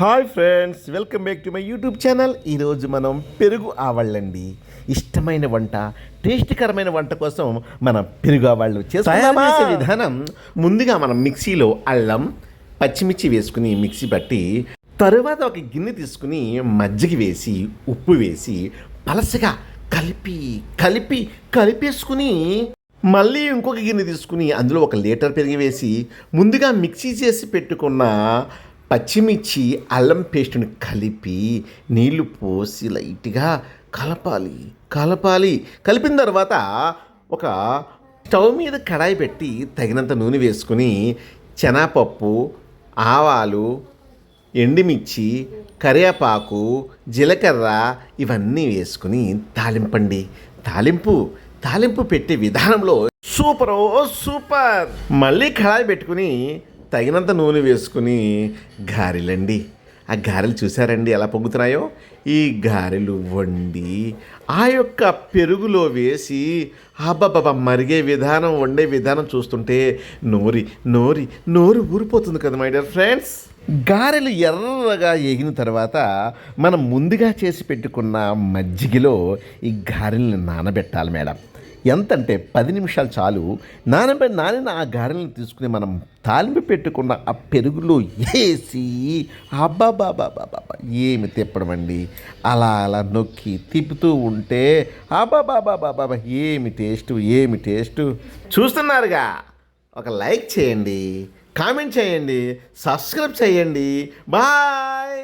Hi friends, welcome back to my YouTube channel. ఈరోజు మనం పెరుగు ఆవళ్ళండి. ఇష్టమైన వంట, టేస్టీకరమైన వంట కోసం మనం పెరుగు ఆవళ్ళు చేసే విధానం. ముందుగా మనం మిక్సీలో అల్లం, పచ్చిమిర్చి వేసుకుని మిక్సీ పట్టి, తరువాత ఒక గిన్నె తీసుకుని మజ్జిగ వేసి, ఉప్పు వేసి పలసగా కలిపేసుకుని మళ్ళీ ఇంకొక గిన్నె తీసుకుని అందులో 1 లీటర్ పెరుగు వేసి, ముందుగా మిక్సీ చేసి పెట్టుకున్న పచ్చిమిర్చి అల్లం పేస్ట్ని కలిపి నీళ్లు పోసి లైట్గా కలిపిన తర్వాత ఒక స్టవ్ మీద కడాయి పెట్టి తగినంత నూనె వేసుకుని శనగపప్పు, ఆవాలు, ఎండుమిర్చి, కరివేపాకు, జీలకర్ర ఇవన్నీ వేసుకుని తాలింపండి. తాలింపు పెట్టే విధానంలో సూపర్. మళ్ళీ కడాయి పెట్టుకుని తగినంత నూనె వేసుకుని గారెలండి. ఆ గారెలు చూసారండి ఎలా పొంగుతున్నాయో? ఈ గారెలు వండి ఆ యొక్క పెరుగులో వేసి మరిగే విధానం, వండే విధానం చూస్తుంటే నోరు ఊరిపోతుంది కదా మై డియర్ ఫ్రెండ్స్. గారెలు ఎర్రగా ఎగిన తర్వాత మనం ముందుగా చేసి పెట్టుకున్న మజ్జిగలో ఈ గారెల్ని నానబెట్టాలి మేడం. ఎంతంటే 10 నిమిషాలు చాలు. నానిన ఆ గారెలను తీసుకుని మనం తాలింపు పెట్టుకున్న ఆ పెరుగులో వేసి ఏమి తిప్పడం అండి. అలా నొక్కి తిప్పుతూ ఉంటే ఏమి టేస్ట్ చూస్తున్నారుగా. ఒక లైక్ చేయండి, కామెంట్ చేయండి, సబ్స్క్రైబ్ చేయండి. బాయ్.